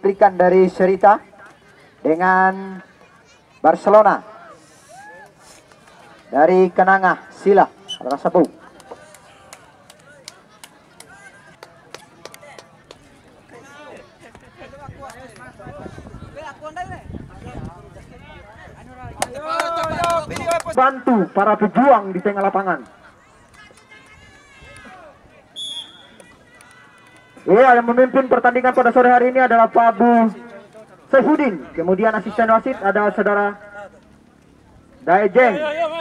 diberikan dari Serita dengan Barcelona. Dari Kenanga, Sila, ada satu. Bantu para pejuang di tengah lapangan. Ya, yang memimpin pertandingan pada sore hari ini adalah Pak Abu Saifuddin. Kemudian asisten wasit ada saudara Daejeng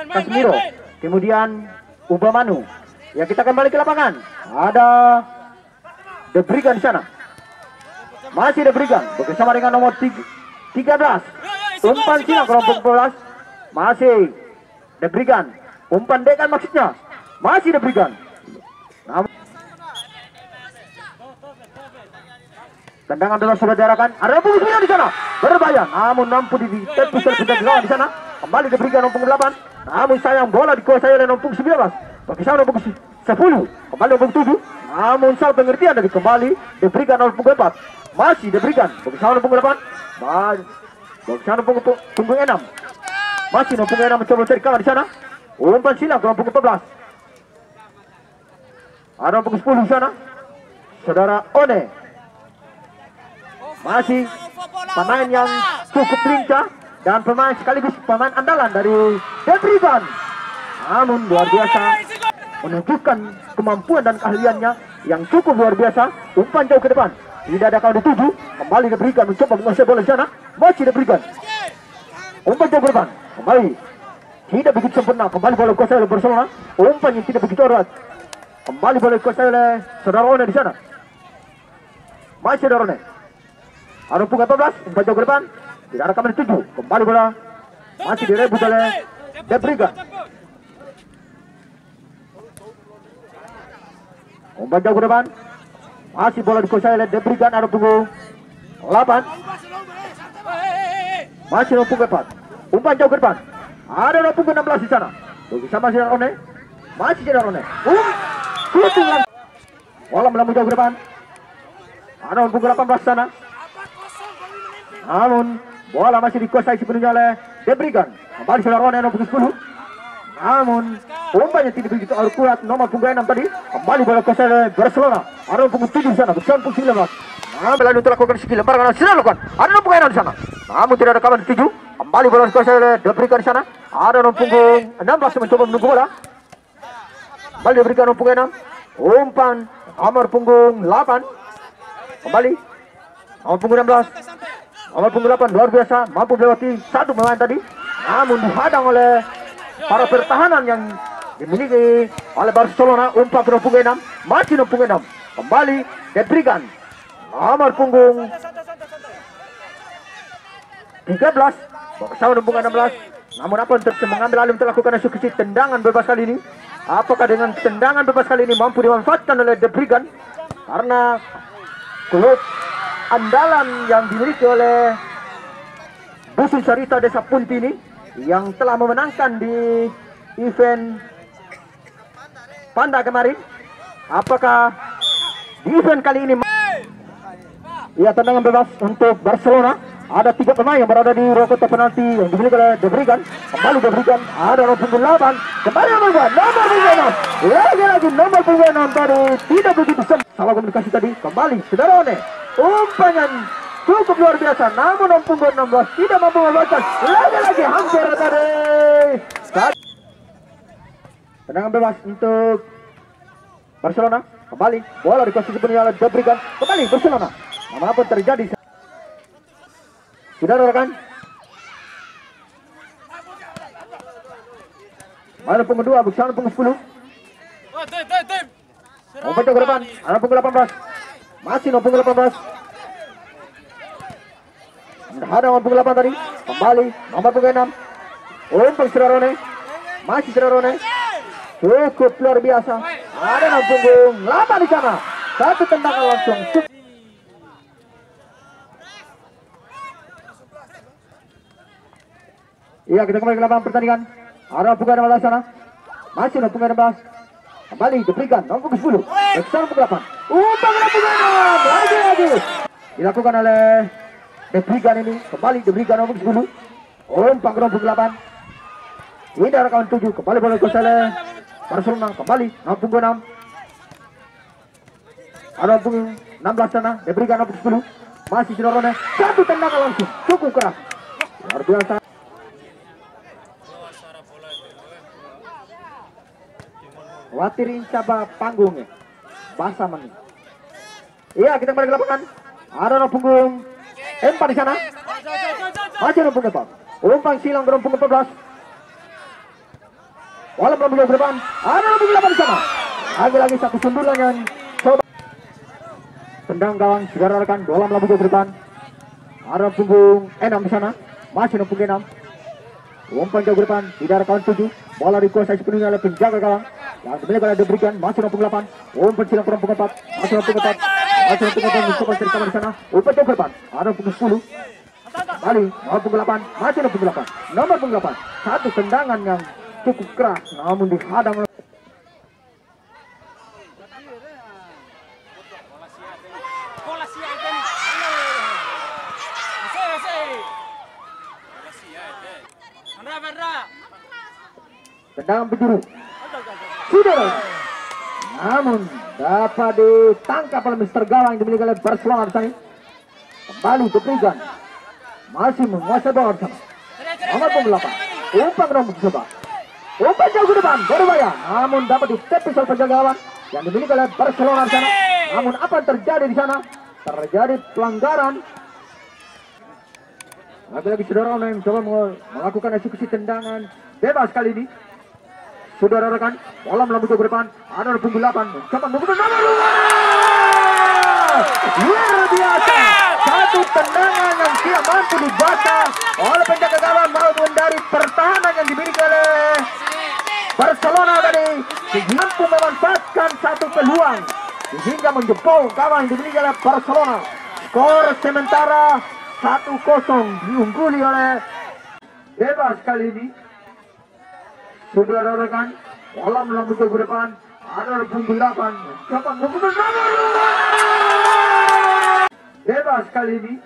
Kasmiro. Kemudian Ubamanu. Ya, kita kembali ke lapangan. Ada The Brigand di sana. Masih The Brigand bersama dengan nomor 13. Umpan silang kelompok 12. Masih The Brigand. Umpan dekan maksudnya. Masih The Brigand. Namun tendangan telah sudah diarahkan. Ada punggung di sana. Berbahaya. Namun mampu ditepis terpindah di sana. Kembali The Brigand nomor 8. Namun sayang bola dikuasai oleh nomor 19. Bagi sana nomor 10. Kembali nomor 7. Namun salah pengertian dari kembali The Brigand nomor 4. Masih The Brigand. Bagi sana nomor 8. Bagi sana nomor 6. Masih nomor 6 mencoba cari kalah di sana. Umpan silang ke nomor 14. Ada nomor 10 di sana. Saudara One. Masih pemain yang cukup lincah dan pemain sekaligus pemain andalan dari The Brigand. Namun luar biasa menunjukkan kemampuan dan keahliannya yang cukup luar biasa. Umpan jauh ke depan. Tidak ada kawan dituju. Kembali The Brigand mencoba menguasai bola di sana. Masih The Brigand. Umpan jauh ke depan. Kembali. Tidak begitu sempurna. Kembali bola dikuasai oleh Barcelona. Umpan yang tidak begitu erat. Kembali bola dikuasai oleh saudara One di sana. Masih saudara One. Ada punggung 14, umpan jauh ke depan. Tidak ada kamera 7. Kembali bola masih direbut oleh The Brigand. Umpan jauh ke depan. Masih bola dikuasai oleh The Brigand. Ada punggung 8. Masih ada punggung 4. Umpan jauh ke depan. Ada punggung 16 di sana. Bersama si Darone. Masih si Darone. Shooting langsung. Bola melambung jauh ke depan. Ada punggung 18 sana. Namun bola masih dikuasai sepenuhnya oleh The Brigand. Kembali saudara One nomor 10. Namun umpannya tidak begitu akurat nomor punggung 6 tadi. Kembali bola dikuasai oleh Barcelona. Ada punggung 7 di sana bersama punggung 19. Namun lalu untuk lakukan skill lempar kanan sudah lakukan. Ada nomor punggung 6 di sana. Namun tidak ada kawan 7. Kembali bola dikuasai oleh The Brigand di sana. Ada nomor punggung 16 mencoba menunggu bola. Kembali The Brigand nomor punggung 6. Umpan nomor punggung 8. Kembali nomor punggung 16. Nomor punggung 8 luar biasa mampu melewati satu pemain tadi. Namun dihadang oleh para pertahanan yang dimiliki oleh Barcelona. Umpan ke nomor punggung 6. Masih nomor punggung 6. Kembali The Brigand. Nomor punggung 13. Bersama nomor punggung 16. Namun apa untuk mengambil alih untuk lakukan eksekusi tendangan bebas kali ini? Apakah dengan tendangan bebas kali ini mampu dimanfaatkan oleh The Brigand? Karena klub andalan yang dimiliki oleh Dusun Sarita Desa Punti ini yang telah memenangkan di event Panda kemarin. Apakah di event kali ini ya tendangan bebas untuk Barcelona? Ada 3 pemain yang berada di ruang kotak penalti yang dimiliki oleh The Brigand. Kembali The Brigand. Ada nomor punggung 8. Kembali nomor 2. Lagi nomor punggung 6 tadi tidak begitu salah komunikasi tadi. Kembali saudara One. Umpan yang cukup luar biasa. Namun nomor punggung 16 tidak mampu membalas. Lagi hampir tadi. Tendangan bebas untuk Barcelona. Kembali bola dikuasai sepenuhnya oleh The Brigand. Kembali Barcelona. Namun apa terjadi? Sudah rekan. Ada punggung 2, bersama punggung 10. Umpan jauh ke depan. Ada punggung 18. Masih nomor punggung 18. Ada nomor punggung 8 tadi. Kembali nomor punggung 6. Umpan Serarone. Masih Serarone. Cukup luar biasa. Ada nomor punggung 8 di sana. Satu tendangan langsung. Iya, kita kembali ke lapangan pertandingan. Ada punggung 16 sana. Masih nomor punggung 16. Kembali The Brigand nomor punggung 10. Bersama punggung 8. Umpan nomor punggung 6. Lagi. dilakukan oleh Debrigan ini. Kembali Debrigan nomor 10. Umpan ke nomor 8. Hindar kawan 7. Kembali bola ke oleh Barcelona. Kembali nomor 6. Ada nomor 16 sana. Debrigan nomor 10. Masih Sidorone. Satu tendangan langsung. Cukup keras. Luar biasa. Khawatirin coba panggungnya. Basah mani. Iya, kita kembali ke lapangan. Ada nomor punggung 4 di sana. Masih nomor punggung 4. Umpan silang ke nomor punggung 14. Walau belum ke depan. Ada nomor punggung 8 di sana. Lagi-lagi satu sundulan yang coba. Tendang gawang saudara rekan. Bola melambung ke depan. Ada punggung 6 di sana. Masih nomor punggung 6. Umpan jauh ke depan. Tidak ada kawan 7. Bola dikuasai sepenuhnya oleh penjaga gawang. Yang dimiliki oleh Debrigan. Masih nomor punggung 8. Umpan silang ke nomor punggung 4. Masih nomor punggung 4. Masih nomor punggung 4. Mencoba cari kawan di sana. Umpan jauh ke depan. Ada punggung 10. Kembali nomor punggung 8. Masih nomor punggung 8. Nomor punggung 8. Satu tendangan yang cukup keras. Namun dihadang oleh tendangan penjuru. Sudah. Namun dapat ditangkap oleh Mr. Gawang yang dimiliki oleh Barcelona di sana. Kembali Debrigan. Masih menguasai bola di sana. Nomor punggung 8. Umpan ke nomor 7. Umpan jauh ke depan. Berbahaya. Namun dapat ditepis oleh penjaga gawang yang dimiliki oleh Barcelona di sana. Namun apa yang terjadi di sana? Terjadi pelanggaran. Lagi-lagi saudara yang mencoba melakukan eksekusi tendangan bebas kali ini. Saudara rekan, bola melambung ke depan. Ada nomor punggung 8. Coba menggunakan nomor 2. Luar biasa. Satu tendangan yang tidak mampu dibaca oleh penjaga gawang maupun dari pertahanan yang dimiliki oleh Barcelona tadi. Mampu memanfaatkan satu peluang sehingga menjebol gawang yang dimiliki oleh Barcelona. Skor sementara 1-0 diungguli oleh bebas kali ini. Saudara rekan, bola melambung ke depan. Ada punggung 8. Coba menggunakan nomor 2. Bebas kali ini.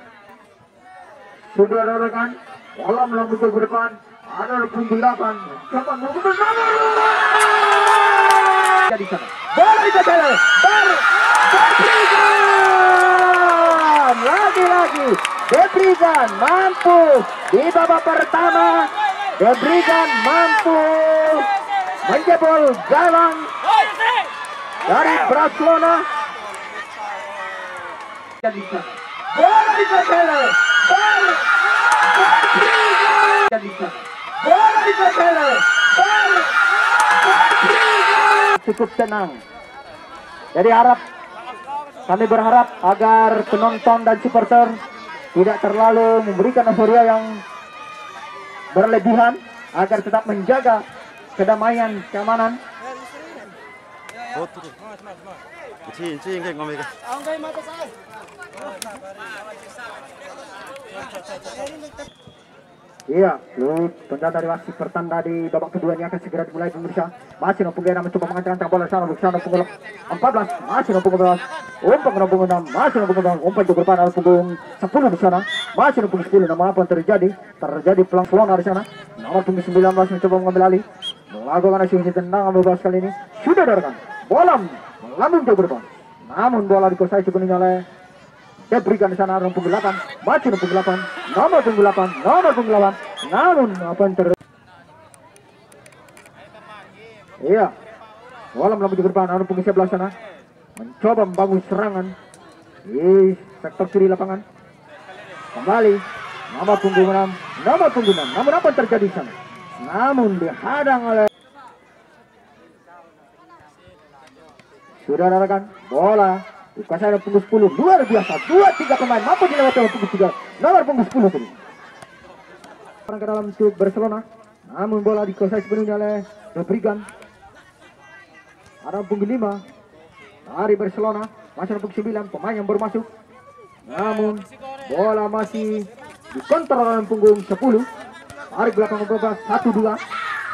Saudara rekan, bola melambung ke depan. Ada punggung 8. Coba menggunakan nomor 2. Jadi sana. Bola dikatakan. Debrigan. Lagi-lagi. Debrigan mampu di babak pertama. Debrigan mampu menjebol gawang dari Barcelona. Bola dikatakan. Bola dikatakan. Cukup tenang. Jadi kami berharap agar penonton dan supporter tidak terlalu memberikan euforia yang berlebihan agar tetap menjaga kedamaian, keamanan. Iya, tanda dari wasit pertanda di babak kedua ini akan segera dimulai pemirsa. Masih nomor punggung 6 mencoba mengantarkan bola sana nomor punggung 14. Masih nomor punggung 12. Umpan ke nomor punggung 6. Masih nomor punggung 6. Umpan juga depan nomor punggung 10 di sana. Masih nomor punggung 10. Namun apa yang terjadi? Terjadi pelanggaran di sana. Nomor punggung 19 mencoba mengambil alih. Melakukan aksi tendangan bebas kali ini. Sudah direkam. Bola melambung jauh ke depan. Namun bola dikuasai sepenuhnya oleh Debrigan di sana nomor punggung 8. Masih nomor punggung 8. Nomor punggung 8. Nomor punggung 8. Namun apa yang terjadi? Iya. Bola melambung ke depan nomor punggung 11 sana. Mencoba membangun serangan di sektor kiri lapangan. Kembali nomor punggung 6. Nomor punggung 6. Namun apa yang terjadi di sana? Namun dihadang oleh saudara rekan. Bola dikuasai nomor punggung 10. Luar biasa. 2-3 pemain mampu dilewati nomor punggung 3. Nomor punggung 10 tadi. Orang ke dalam untuk Barcelona. Namun bola dikuasai sepenuhnya oleh Debrigan. Ada punggung 5 dari Barcelona. Masih nomor punggung 9. Pemain yang baru masuk. Namun bola masih dikontrol oleh punggung 10. Dari belakang 12. 1-2.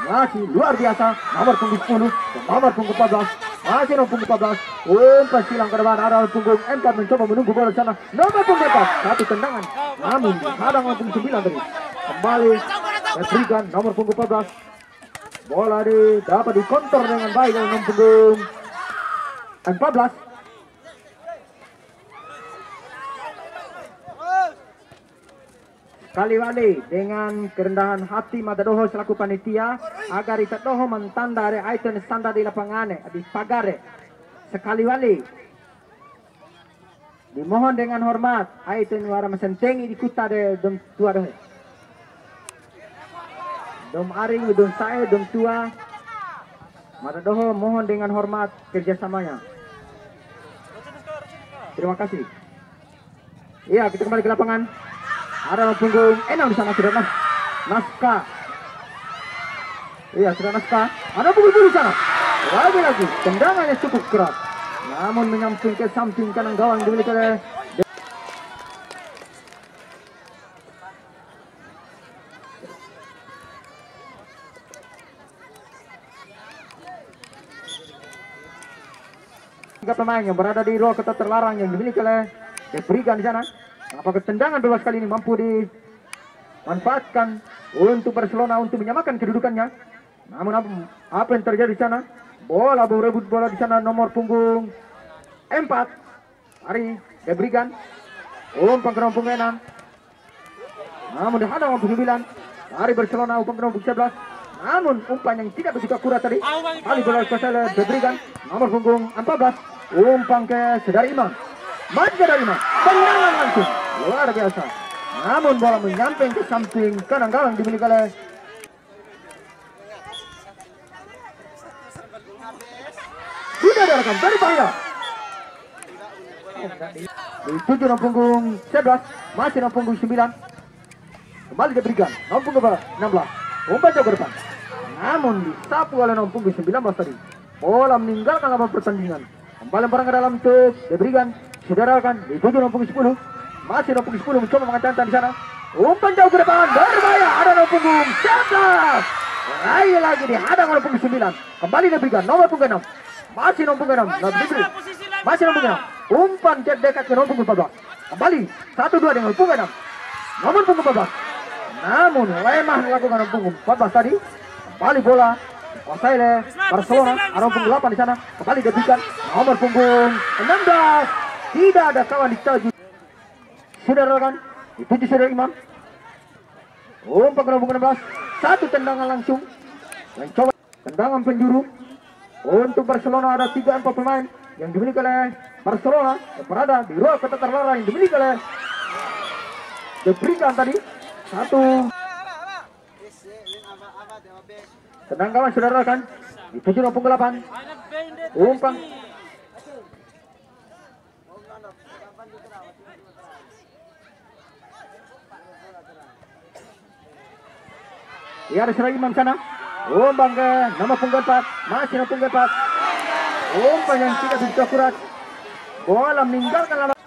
Masih luar biasa. Nomor punggung 10. Nomor punggung 14. Masih nomor punggung 14. Umpan silang ke depan. Ada punggung 4 mencoba menunggu bola di sana. Nomor punggung 4. Satu tendangan. Namun dihadang nomor punggung 9 tadi. Kembali diberikan nomor punggung 14. Bola dapat dikonter dengan baik oleh nomor punggung 14. Kali-wali dengan kerendahan hati Madadoho selaku panitia agar Itadoho mentandare item standar di lapangan di pagare. Sekali-wali dimohon dengan hormat item wara mesentengi di kuta de dom tua doh. Dom aring dom sae dom tua. Madadoho mohon dengan hormat kerjasamanya. Terima kasih. Iya, kita kembali ke lapangan. Ada punggung 6 di sana sudah naskah. Iya, sudah naskah. Ada punggung di sana. Lagi tendangannya cukup keras. Namun menyamping ke samping kanan gawang dimiliki oleh tiga pemain yang berada di ruang kotak terlarang yang dimiliki oleh diberikan di sana. Apakah tendangan bebas kali ini mampu dimanfaatkan untuk Barcelona untuk menyamakan kedudukannya? Namun apa yang terjadi di sana? Bola berebut bola di sana nomor punggung 4. Hari diberikan umpan ke nomor punggung 6. Namun dihadang nomor punggung 9. Hari Barcelona umpan ke nomor punggung 11. Namun umpan yang tidak begitu akurat tadi. Kali bola Kosele diberikan nomor punggung 14. Umpan ke Saudara Imam. Maju dari Imam. Tendangan langsung. Luar biasa. Namun bola menyamping ke samping kanan gawang dimiliki oleh sudah diarahkan dari bahaya. Dituju nomor punggung 11. Masih nomor punggung 9. Kembali diberikan nomor punggung 16. Umpan jauh ke depan. Namun disapu oleh nomor punggung 19 tadi. Bola meninggalkan lapangan pertandingan. Kembali barang ke dalam untuk diberikan. Saudara kan dituju nomor punggung 10. Masih nomor punggung 10 mencoba mengantarkan di sana. Umpan jauh ke depan. Berbahaya. Ada nomor punggung 11. Lagi dihadang oleh punggung 9. Kembali diberikan nomor punggung 6. Masih nomor punggung 6. Masih nomor punggung 6. Umpan dekat ke nomor punggung 14. Kembali 1-2 dengan punggung 6. Nomor punggung 14. Namun lemah melakukan nomor punggung 14 tadi. Kembali bola kuasai oleh Barcelona. Ada nomor punggung 8 di sana. Kembali diberikan nomor punggung 16. Tidak ada kawan dituju. Sudah kan? Dituju Saudara Imam. Umpan ke nomor 16. Satu tendangan langsung. Mencoba tendangan penjuru. Untuk Barcelona ada 3-4 pemain yang dimiliki oleh Barcelona yang berada di ruang kotak terlarang yang dimiliki oleh diberikan tadi. Satu tendangan Saudara kan? Dituju nomor punggung 8. Umpan ya, ada Saudara Imam sana. Umpan ke nomor punggung 4. Masih nomor punggung 4. Umpan yang tidak begitu akurat. Bola meninggalkan lapangan.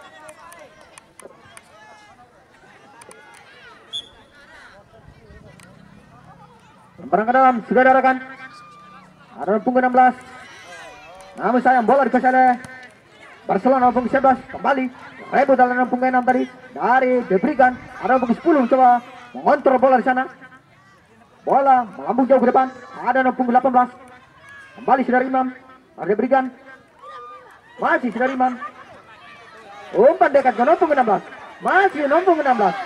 Barang ke dalam sudah diarahkan. Ada nomor punggung 16. Namun sayang bola dikuasai oleh Barcelona nomor punggung 11. Kembali rebut dalam nomor punggung 6 tadi. Dari diberikan. Ada nomor punggung 10 mencoba mengontrol bola di sana. Bola melambung jauh ke depan. Ada nomor punggung 18. Kembali Saudara Imam. Ada diberikan. Masih Saudara Imam. Umpan dekat ke nomor punggung 16. Masih nomor punggung 16.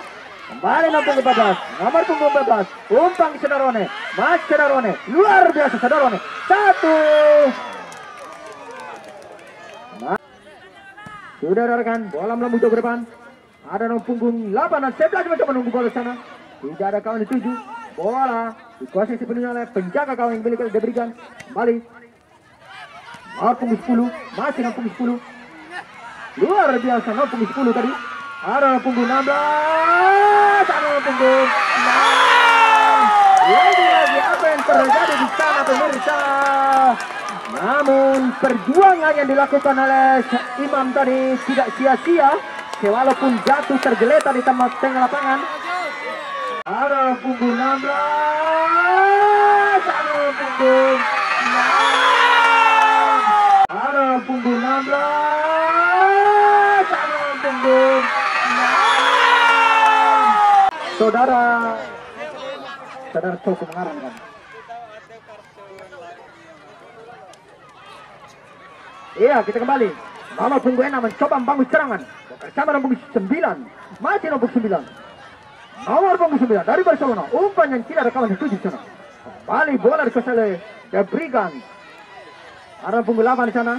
Kembali nomor punggung 14. Nomor punggung 14. Umpan Saudara Rone. Masih Saudara Rone. Luar biasa Saudara Rone. Satu. Sudah rekan. Bola melambung jauh ke depan. Ada nomor punggung 8 dan 11 mencoba menunggu bola di sana. Tidak ada kawan dituju. Bola dikuasai sepenuhnya oleh penjaga gawang yang diberikan. Kembali nomor punggung 10. Masih nomor punggung 10. Luar biasa nomor punggung 10 tadi. Ada nomor punggung 16. Ada nomor punggung 6. Lagi-lagi apa yang terjadi di sana pemirsa. Namun perjuangan yang dilakukan oleh Imam tadi tidak sia-sia. Walaupun jatuh tergeletak di tengah lapangan. Ada punggung 16. Ada punggung 6. ada saudara Coko mengarahkan. Iya, kita kembali. Nomor punggung 6 mencoba membangun serangan bersama nomor 9. Masih nomor 9. Nomor punggung 9 dari Barcelona. Umpan yang tidak ada kawan dituju sana. Kembali bola dikuasai oleh diberikan. Ada punggung 8 di sana.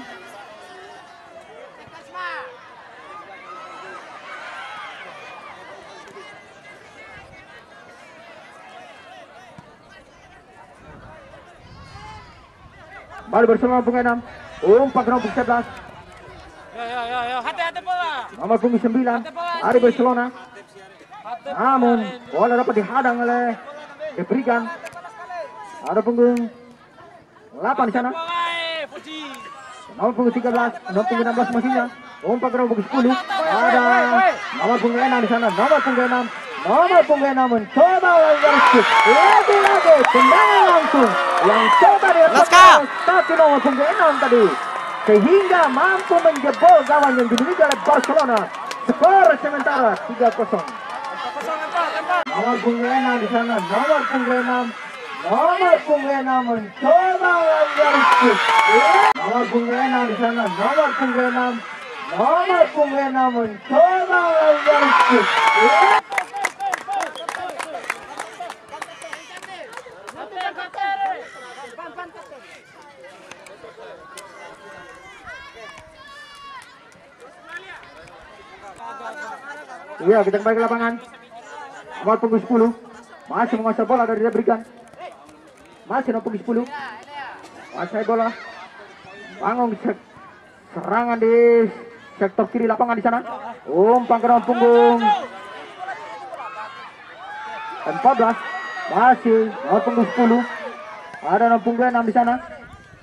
Kembali Barcelona punggung 6. Umpan ke nomor 11. Hati-hati bola. Nomor punggung 9 dari Barcelona. Namun bola dapat dihadang oleh diberikan. Ada punggung 8 di sana. Nomor punggung 13, nomor punggung 16 masihnya. Umpan ke nomor punggung 10. Ada nomor punggung 6 di sana. Nomor punggung 6. Nomor punggung 6 mencoba garis. Lagi-lagi tendangan langsung yang coba dilakukan tapi nomor punggung 6 tadi sehingga mampu menjebol gawang yang dimiliki oleh Barcelona. Skor sementara 3-0. Nomor punggung 6 di sana. Nomor punggung 6. Nomor punggung 6 mencoba garis. Nomor punggung 6 di sana. Nomor punggung 6. Nomor punggung 6 mencoba garis. Iya, kita kembali ke lapangan. Nomor punggung 10 masih menguasai bola dari diberikan. Masih nomor punggung 10 menguasai bola. Bangun serangan di sektor kiri lapangan di sana. Umpan ke nomor punggung 14 masih nomor punggung 10. Ada nomor punggung 6 di sana.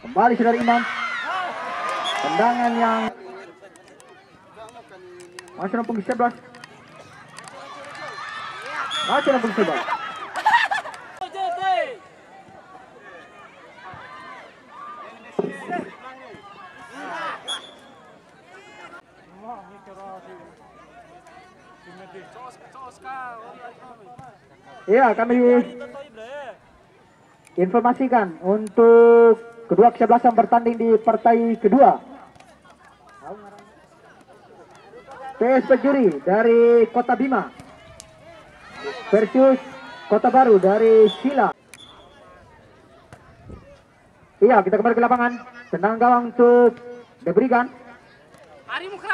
Kembali saudara Imam. Tendangan yang masih nomor punggung 11. Masih nomor punggung 11. Iya, kami informasikan untuk kedua kesebelasan bertanding di partai kedua. PS Pejuri dari Kota Bima versus Kota Baru dari Sila. Iya, kita kembali ke lapangan. Tendangan gawang untuk diberikan.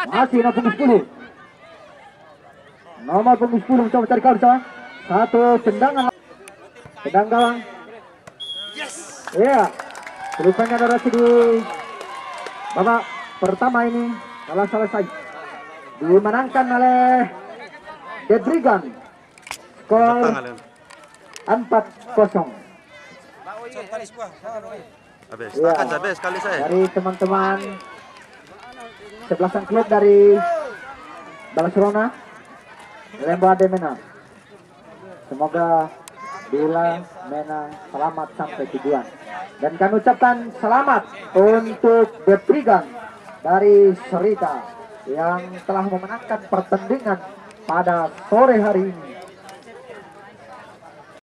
Masih nomor punggung 10. Nomor punggung 10 mencoba mencari kawan. Satu tendangan. Tendangan gawang. Iya. Pelukannya durasi di babak pertama ini telah selesai. Dimenangkan oleh Debrigan. Skor 4-0. Ya, dari teman-teman sebelasan klub dari Barcelona, Lemba de Mena. Semoga bila menang selamat sampai tujuan. Dan kami ucapkan selamat untuk Debrigan dari Serita yang telah memenangkan pertandingan pada sore hari ini.